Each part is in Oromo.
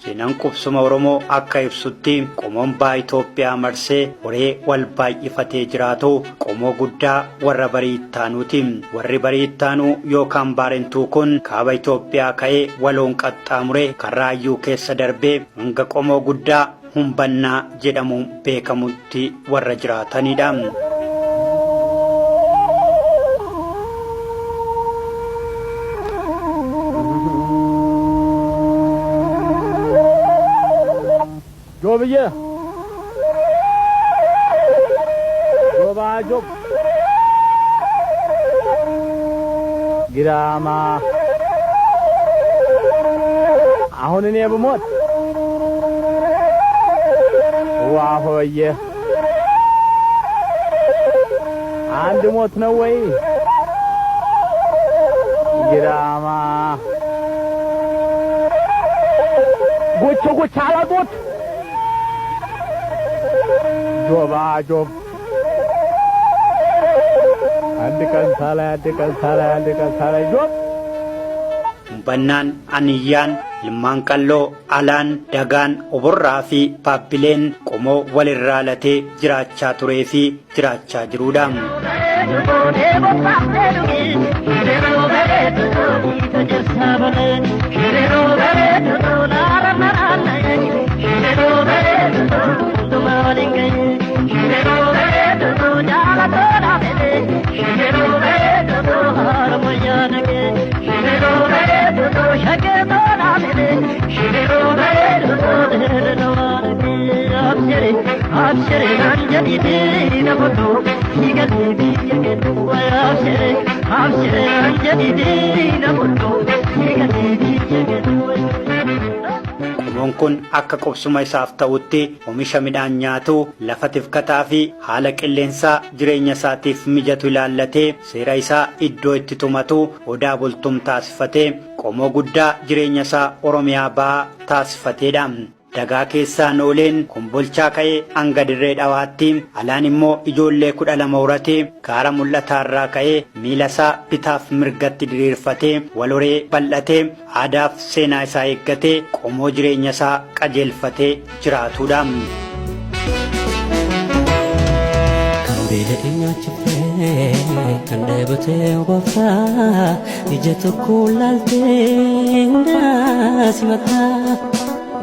Seenaan qubsuma Oromoo akka ibsutti qomoon baa Itoophiyaa marsee horee wal baay'ifatee jiraatu qomoo guddaa warra barii ittaanuuti. Warri barii ittaanuu yookaan baarentuu kun kaaba Itoophiyaa ka'ee waloon qaxxaamuree karraayyuu keessa darbee hanga qomoo guddaa Humbannaa jedhamuun beekamutti warra jiraatanidha. Jobiye Job Girama አሁን እኔ ብሞት ዋሆየ አንድ ሞት ነው ወይ ግራማ ጎች አላጎት ጆባ ጆብ አንድ ቀን ሳላይ ጆብ Humbannaan Aniyyaan ilmaan qalloo alaan dagaan oborraa fi paappileen qomoo walirraa latee jiraachaa turee fi jiraachaa jiruudha. Qomoon kun akka qubsuma isaaf ta'utti oomisha midhaan nyaatu lafa tifkataa fi haala qilleensaa jireenya isaatiif mijatu ilaallatee seera isaa iddoo itti tumatu odaa bultum taasifatee qomoo guddaa jireenya isaa Oromiyaa ba'aa taasifateedha. Dagaa keessaa nooleen kombolchaa ka'ee hanga dirree dhawaatti alaan immoo ijoollee 12 horatee gaara mul'ataarraa ka'ee miila isaa bitaaf mirgatti diriirfatee waloree bal'atee aadaaf seenaa isaa eeggatee qomoo jireenya isaa qajeelfatee jiraatudha. Kan deebatee wafaa ija tokko laaltee hundaa simataa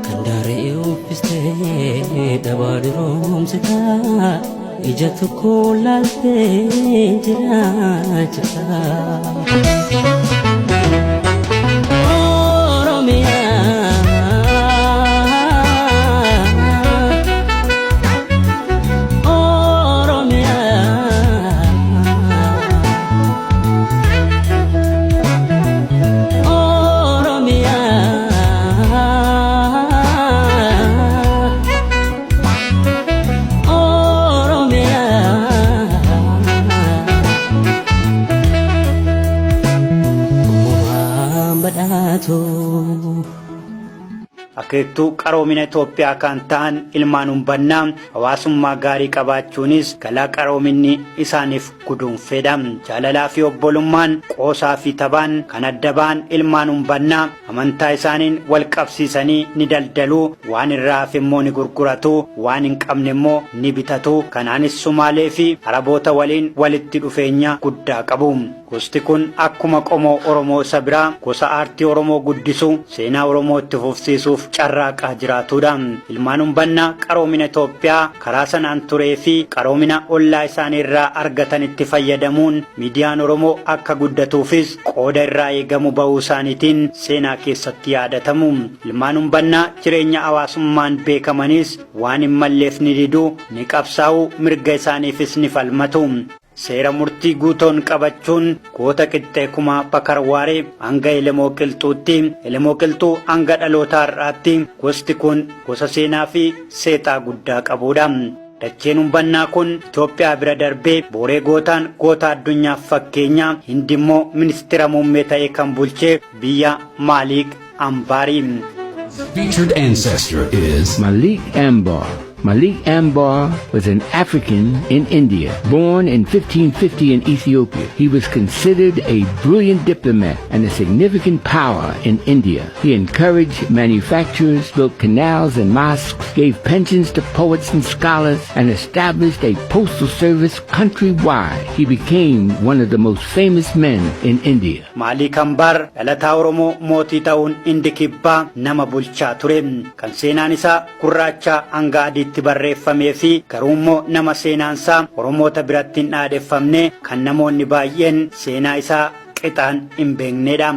kan daaree uffistee dhabaa diroomsitaa ija tokko laaltee jiraachisaa. Akeektuu qaroomina Itoophiyaa kan ta'an ilmaan Humbannaa hawaasummaa gaarii qabaachuunis galaa qaroominni isaaniif guduunfeedha. Jaalalaa fi obbolummaan qoosaa fi tabaan kan adda ba'an ilmaan Humbannaa amantaa isaaniin wal qabsiisanii ni daldaluu, waan irraa hafe immoo ni gurguratu, waan hin qabne immoo ni bitatu. Kanaanis Sumaalee fi Araboota waliin walitti dhufeenya guddaa qabu. Gosti kun akkuma qomoo Oromoo isa biraa gosa aartii Oromoo guddisuu, seenaa Oromoo itti fufsiisuuf carraaqaa jiraatudha. Ilmaan Humbannaa qaroomina Itoophiyaa karaa sanaan turee fi qaroomina ollaa isaanii irraa argatan itti fayyadamuun miidiyaan Oromoo akka guddatuufis qooda irraa eegamu ba'uu isaaniitiin seenaa keessatti yaadatamu. Ilmaan Humbannaa jireenya hawaasummaan beekamanis waan hin malleef ni diduu, ni qabsaa'uu, mirga isaaniifis ni falmatu. Seera murtii guutoon qabachuun goota qixxee kumaa Bakarwaaree hanga Elemoo Qilxuutti, Elemoo Qilxuu hanga dhaloota har'aatti gosti kun gosa seenaa fi seexaa guddaa qabudha. Dacheen Humbannaa kun Itoophiyaa bira darbee booree gootaan goota addunyaaf fakkeenya, Hindi immoo ministeera muummee ta'ee kan bulchee biyya Malik Ambaari. Featured ancestor is Malik Ambar. Malik Ambar was an African in India, born in 1550 in Ethiopia. He was considered a brilliant diplomat and a significant power in India. He encouraged manufacturers, built canals and mosques, gave pensions to poets and scholars, and established a postal service countrywide. He became one of the most famous men in India. Malik Ambar dhalataa Oromoo mootii ta'uun Indi Kibbaa nama bulchaa ture. Kan seenaan isaa gurraacha hanga adiitti barreeffamee fi garuummoo nama seenaansaa Oromoota biratti hin dhaadeffamne kan namoonni baay'een seenaa isaa qixaan hin beeknedha.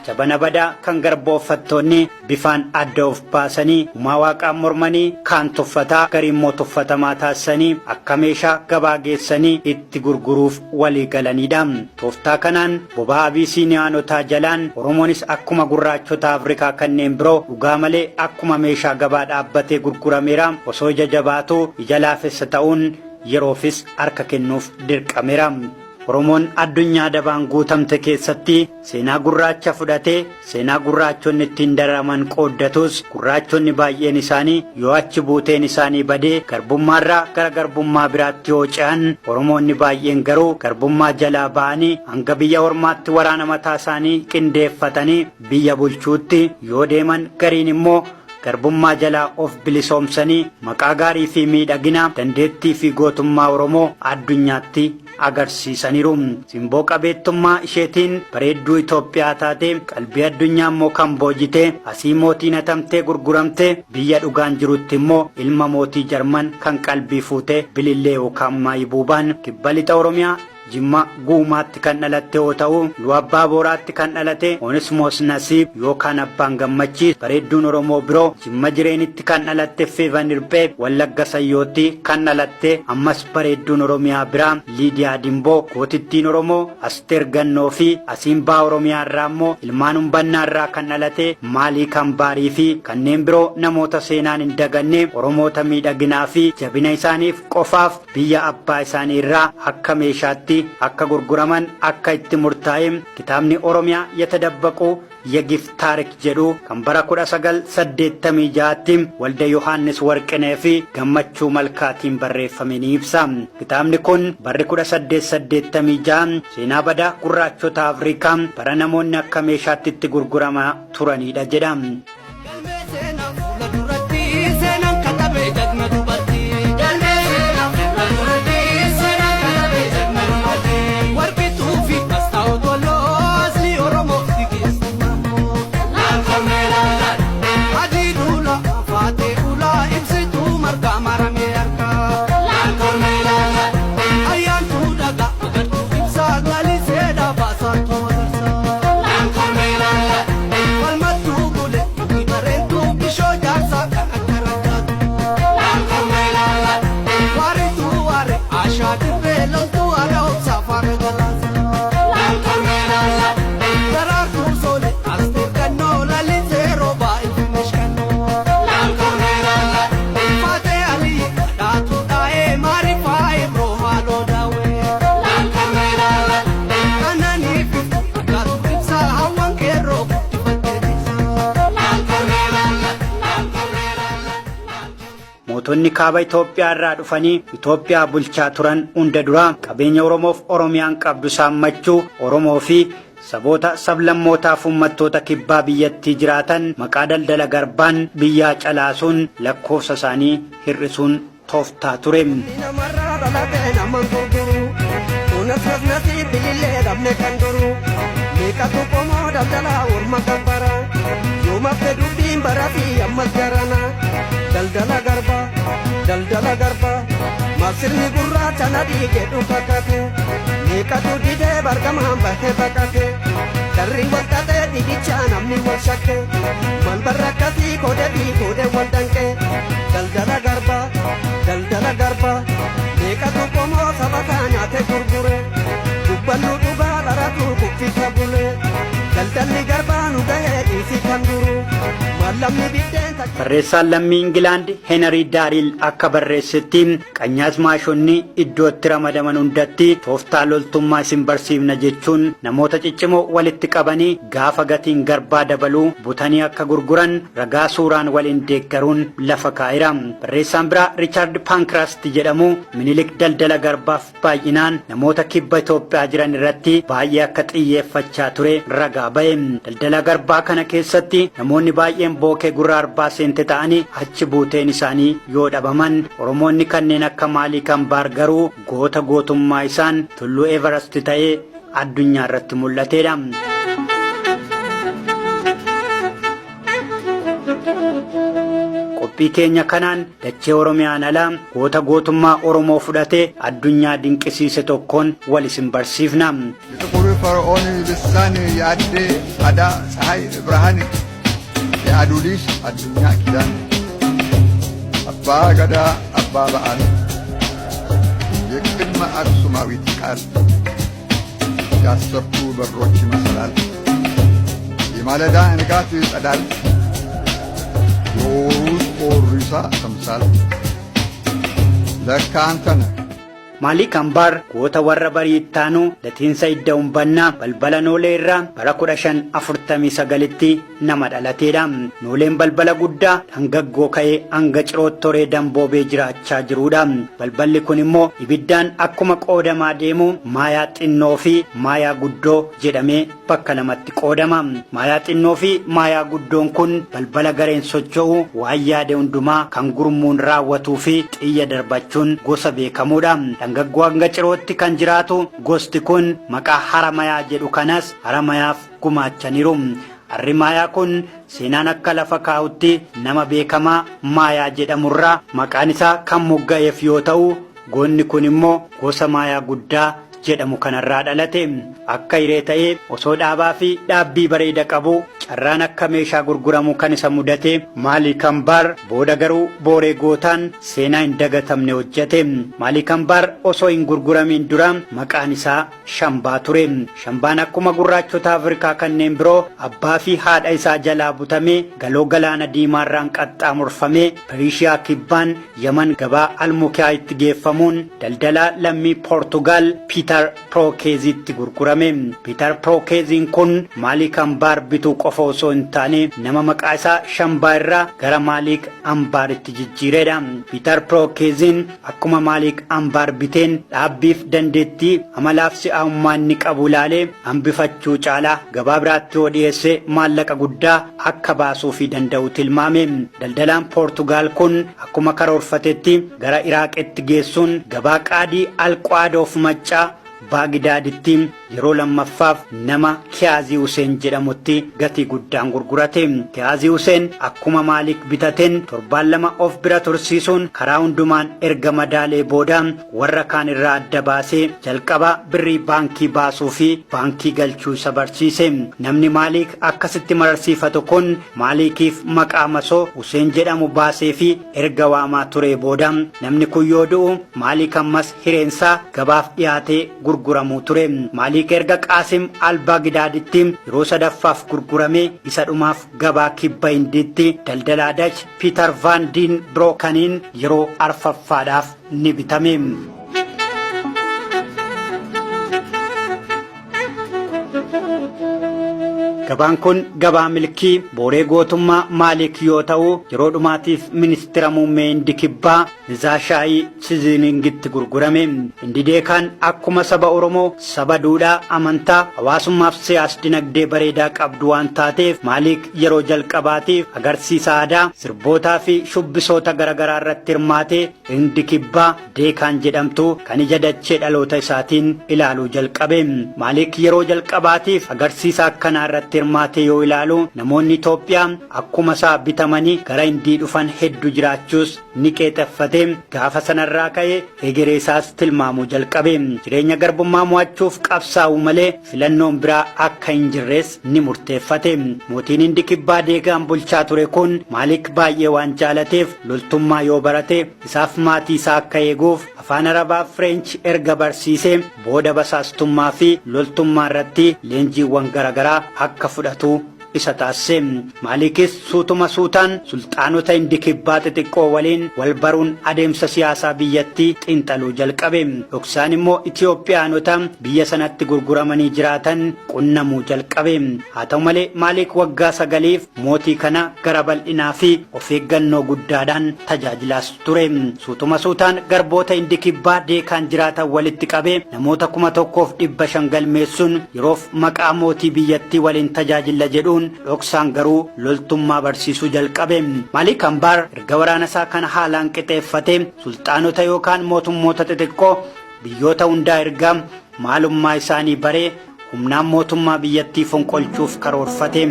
Jabana badaa kan garbooffattoonni bifaan adda of baasanii uumaa waaqaan mormanii kaan tuffataa garimmoo tuffatamaa taasisanii akka meeshaa gabaa geessanii itti gurguruuf walii galanidha. Tooftaa kanaan bobaa Abisiiniyaanotaa jalaan Oromoonis akkuma gurraachota Afrikaa kanneen biroo dhugaa malee akkuma meeshaa gabaa dhaabbatee gurgurameera. Osoo ija jabaatuu ija laafessa ta'uun yeroofis harka kennuuf dirqameera. Oromoon addunyaa dabaan guutamte keessatti seenaa gurraacha fudhatee seenaa gurraachonni ittiin daraman qooddatus gurraachonni baay'een isaanii yoo achi buuteen isaanii badee garbummaarraa gara garbummaa biraatti yoo ce'an Oromoonni baay'een garuu garbummaa jalaa ba'anii hanga biyya ormaatti waraana mataa isaanii qindeeffatanii biyya bulchuutti yoo deeman gariin immoo garbummaa jalaa of bilisoomsanii maqaa gaarii fi miidhagina dandeettii fi gootummaa Oromoo addunyaatti agarsiisaniiru. Simboo qabeettummaa isheetiin bareedduu Itoophiyaa taate qalbii addunyaa immoo kan boojite asii mootiin hatamtee gurguramte biyya dhugaan jirutti immoo ilma mootii Jarman kan qalbii fuute Bilillee yookaan Maayibuubaan kibba lixa Oromiyaa Jimma guumaatti kan dhalatte yoo ta'u Iluu Abbaa Booraatti kan dhalate Onesmoos Nasiib yookaan Abbaan Gammachiis bareedduun Oromoo biroo Jimma Jireenitti kan dhalatte Feevan Irpee Wallagga Sayyootti kan dhalatte ammas bareedduun Oromiyaa biraa Liidiyaa Dimboo gootittiin Oromoo Asteer Gannoo fi Asiimbaa Oromiyaa irraa immoo ilmaan Umbannaa irraa kan dhalate Maaliik Ambaarii fi kanneen biroo namoota seenaan hin daganne Oromoota miidhaginaa fi jabina isaaniif qofaaf biyya abbaa isaanii irraa akka meeshaatti akka gurguraman akka itti murtaa'e kitaabni Oromiyaa yatadabbaqu የጊፍ ታሪክ ጀዱ ከንበራ 1986 ወልደ ዮሐንስ ወርቅኔ ፊ ገመቹ መልካቲን በሬፈሜኒ ይብሳ ክታምኒ ኩን በሪ 1986 ሴና በዳ ጉራቾታ አፍሪካ በረነሞን አከሜሻት ትጉርጉራማ ቱራኒዳ ጀዳም Mootonni kaaba Itoophiyaa irraa dhufanii Itoophiyaa bulchaa turan hunda dura qabeenya Oromoof Oromiyaan qabdu saammachuu Oromoo fi saboota sablammootaaf uummattoota kibbaa biyyattii jiraatan maqaa daldala garbaan biyyaa calaasuun lakkoofsa isaanii hir'isuun tooftaa ture. Daldala garba masirni gurraacha nadii jedhu fakkate meeqatu didee bargamaan bahee bakkate darri wal xaxee didicha namni wal shakke mal barra akkasii koodee fi koodee wal danqee daldala garba baate gurgure dubbannu dhugaa dharatu kuffisa bule daldalli garbaanu gahee dhiisi kan duru mallamni biddeen Barreessaan lammii Ingilaand Heenarii Daariil akka barreessetti qanyaasmaashonni iddootti ramadaman hundatti tooftaa loltummaa isin barsiifna jechuun namoota ciccimoo walitti qabanii gaafa gatiin garbaa dabaluu butanii akka gurguran ragaa suuraan waliin deeggaruun lafa kaa'eera. Barreessaan biraa Riichaard Paankrast jedhamu Minilik daldala garbaaf baay'inaan namoota kibba Itoophiyaa jiran irratti baay'ee akka xiyyeeffachaa ture ragaa ba'e. Daldala garbaa kana keessatti namoonni baay'een bookee gurra arbaa seente ta'anii achi buuteen isaanii yoo dhabaman Oromoonni kanneen akka Maalii Kambaar garuu goota gootummaa isaan tulluu Everest ta'ee addunyaa irratti mul'ateedha. Qophii keenya kanaan dachee Oromiyaan alaa goota gootummaa Oromoo fudhatee addunyaa dinqisiise tokkoon wal isin barsiifna. የጥቁር ፈርዖን ልሳን የአዴ አዳ ፀሐይ ብርሃን የአዱሊስ አዱኛ ኪዳን አባ ገዳ አባ በዓል የቅድመ አክሱማዊት ቃል ያሰብቱ በሮች ይመስላል የማለዳ ንጋት ይጸዳል የወሩት ኦሪሳ ተምሳል ለካ አንተ ነህ Maalii Kambaar goota warra bariittaanu latiinsa idda umbannaa balbala noolee irraa bara 1549tti nama dhalateedha. Nooleen balbala guddaa hangaggoo ka'ee hanga cirootoree damboobee jiraachaa jiruudha. Balballi kun immoo ibiddaan akkuma qoodamaa deemu maayaa xinnoo fi maayaa guddoo jedhamee bakka lamatti qoodama. Maayaa xinnoo fi maayaa guddoon kun balbala gareen socho'u waan yaade hundumaa kan gurmuun raawwatuu fi xiyya darbachuun gosa beekamuudha. Hangaggoo hanga cirootti kan jiraatu gosti kun maqaa Haramayaa jedhu kanas Haramayaaf gumaachaniiru. Haramayaa kun seenaan akka lafa kaa'utti nama beekamaa Maayaa jedhamurraa maqaan isaa kan mogga'eef yoo ta'u goonni kun immoo gosa Maayaa guddaa jedhamu kanarraa dhalate. Akka hiree ta'ee osoo dhaabaa fi dhaabbii bareeda qabu carraan akka meeshaa gurguramu kan isa mudate. Maalii Kambaar booda garuu booree gootaan seenaa hin dagatamne hojjete. Maalii Kambaar osoo hin gurguramin dura maqaan isaa Shambaa ture. Shambaan akkuma gurraachota Afrikaa kanneen biroo abbaa fi haadha isaa jalaa butamee galoo galaana diimaarraan qaxxaamurfamee Piriishiyaa kibbaan Yaman gabaa Almukaayitti geeffamuun daldalaa lammii Poortugaal Piiter Prookeezitti gurgurame. Piiter Prookeeziin kun Maalii Kambaar bituu qofa osoo hin taane nama maqaa isaa Shambaa irraa gara Maalii Kambaaritti jijjiireedha. Piiter Prookeeziin akkuma Maalii Kambaar biteen dhaabbiif dandeettii amalaaf si'aawummaa inni qabu ilaalee hambifachuu caalaa gabaa biraatti yoo dhiyeesse maallaqa guddaa akka baasuu fi danda'u tilmaame. Daldalaan Poortugaal kun akkuma karoorfatetti gara Iraaqitti geessuun gabaa qaadii Alqaadoof maccaa Baagidaaditti yeroo lammaffaaf nama Kiyaazii Huseen jedhamutti gatii guddaan gurgurate. Kiyaazii Huseen akkuma Maalik bitateen torbaan lama of bira tursiisuun karaa hundumaan erga madaalee booda warra kaan irraa adda baasee jalqaba birrii baankii baasuu fi baankii galchuu isa barsiise. Namni Maalik akkasitti mararsiifatu kun Maalikiif maqaa masoo Huseen jedhamu baasee fi erga waamaa ture booda namni kun yoo du'u Maalik ammas hireensaa gabaaf dhiyaatee gurguramuu ture. Maalik erga Qaasim Albaagidaaditti yeroo sadaffaaf gurgurame isa dhumaaf gabaa kibba Hindiitti daldalaa Dach Piiter Van Den Broekeniin yeroo arfaffaadhaaf ni bitame. Gabaan kun gabaa milkii booree gootummaa Maalik yoo ta'u yeroo dhumaatiif ministeera muummee Hindii kibbaa Nizaashaayii Chiziningitti gurgurame. Hindideekaan akkuma saba Oromoo saba duudhaa amantaa hawaasummaaf siyaas dinagdee bareedaa qabdu waan taateef Maalik yeroo jalqabaatiif agarsiisa aadaa sirbootaa fi shubbisoota garaagaraa irratti hirmaatee Hindii kibbaa Deekaan jedhamtu kan ija dachee dhaloota isaatiin ilaaluu jalqabe. Maalik yeroo jalqabaatiif agarsiisa akkanaa irratti hirmaate yoo ilaalu namoonni Itoophiyaa akkuma isaa bitamanii gara Hindii dhufan hedduu jiraachuus ni qeexeffate. Gaafa sanarraa ka'ee egeree isaas tilmaamuu jalqabe. Jireenya garbummaa mo'achuuf qabsaa'u malee filannoon biraa akka hin jirres ni murteeffate. Mootiin Hindii kibbaa deegaan bulchaa ture kun Maalik baay'ee waan jaalateef loltummaa yoo barate isaaf maatii isaa akka eeguuf afaan Arabaa French erga barsiisee booda basaastummaa fi loltummaa irratti leenjiiwwan garaagaraa akka fudhatu isa taasise. Maalikis suutuma suutaan sulxaanota Hindii kibbaa xixiqqoo waliin wal baruun adeemsa siyaasaa biyyattii xiinxaluu jalqabe. Dhoksaan immoo Itoophiyaanota biyya sanatti gurguramanii jiraatan qunnamuu jalqabe. Haa ta'u malee Maalik waggaa 9f mootii kana gara bal'inaa fi of eeggannoo guddaadhaan tajaajilaas ture. Suutuma suutaan garboota Hindii kibbaa deekaan jiraatan walitti qabee namoota 1,500 galmeessuun yeroof maqaa mootii biyyattii waliin tajaajila jedhuun dhoksaan garuu loltummaa barsiisuu jalqabe. Maalik Ambaar erga waraana isaa kana haalaan qixeeffate sulxaanota yookaan mootummoota xixiqqoo biyyoota hundaa erga maalummaa isaanii baree humnaan mootummaa biyyattii fonqolchuuf karoorfate.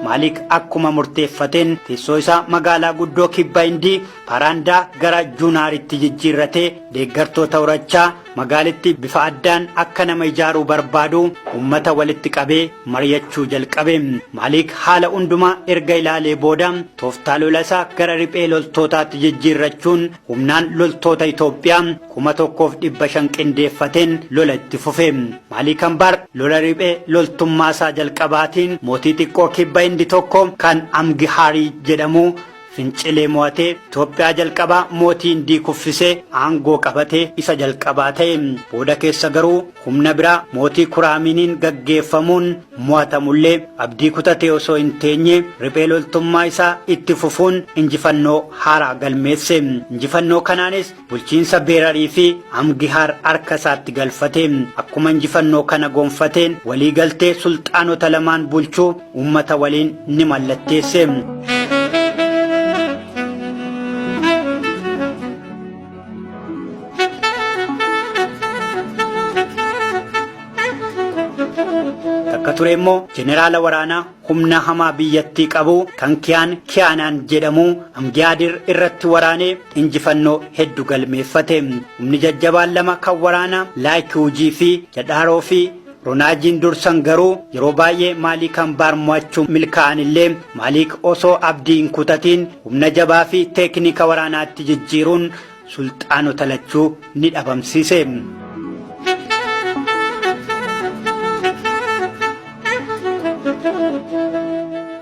Maalik akkuma murteeffateen teessoo isaa magaalaa guddoo kibba Hindii Paraandaa gara Juunaaritti jijjiirratee deeggartoota horachaa magaalitti bifa addaan akka nama ijaaruu barbaadu ummata walitti qabee mari'achuu jalqabe. Maalik haala hundumaa erga ilaalee booda tooftaa lola isaa gara riphee loltootaatti jijjiirrachuun humnaan loltoota Itoophiyaa 1,500 qindeeffateen lola itti fufe. Maalik Ambaar lola riphee loltummaa isaa jalqabaatiin mootii xiqqoo kibba Hindii tokko kan Amgihaarii jedhamu fincilee mo'atee Itoophiyaa jalqabaa mootii Hindii kuffisee aangoo qabatee isa jalqabaa ta'e. Booda keessa garuu humna biraa mootii Kuraaminiin gaggeeffamuun mo'atamullee abdii kutatee osoo hin teenye riphee loltummaa isaa itti fufuun injifannoo haaraa galmeesse. Injifannoo kanaanis bulchiinsa Beerarii fi Amgihaar harka isaatti galfate. Akkuma injifannoo kana gonfateen walii galtee sulxaanota lamaan bulchuu ummata waliin ni mallatteesse. Takka ture immoo jeneraala waraanaa humna hamaa biyyattii qabu kan Kiyaanaan jedhamu Amgiyaadir irratti waraanee injifannoo hedduu galmeeffate. Humni jajjabaan lama kan waraanaa Laayikuujii fi Jadhaaroo fi Ronaajiin dursan garuu yeroo baay'ee Maalik Ambaar mo'achuu milkaa'anillee Maalik osoo abdii hin kutatiin humna jabaa fi teeknika waraanaatti jijjiiruun sulxaanota lachuu ni dhabamsiise.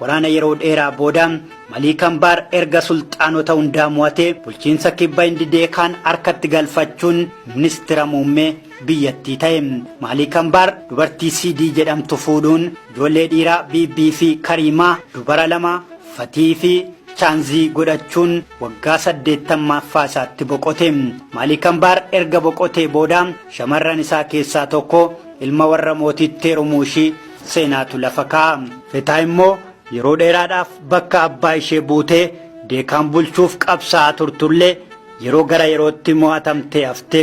Waraana yeroo dheeraa booda Maalik Ambaar erga sulxaanota hundaa mo'atee bulchiinsa kibba Hindii deekaan harkatti galfachuun ministeera muummee biyyattii ta'e. Maalik Ambaar dubartii Siidii jedhamtu fuudhuun ijoollee dhiiraa Biibii fi Kariimaa dubara 2 Fatii fi Chaanzii godhachuun waggaa 80ffaa isaatti boqote. Maalik Ambaar erga boqotee booda shamarran isaa keessaa tokko ilma warra mootii Teerumuushii seenaatu lafa kaa'a. Fetaa immoo yeroo dheeraadhaaf bakka abbaa ishee buutee deekaan bulchuuf qabsaa'aa turtullee yeroo gara yerootti mo'atamtee hafte.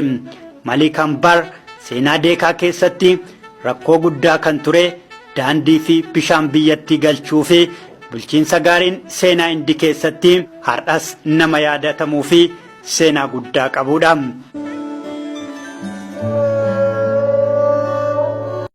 Maalik Ambaar seenaa deekaa keessatti rakkoo guddaa kan ture daandii fi bishaan biyyattii galchuu fi bulchiinsa gaariin seenaa Hindii keessatti har'as nama yaadatamuu fi seenaa guddaa qabudha.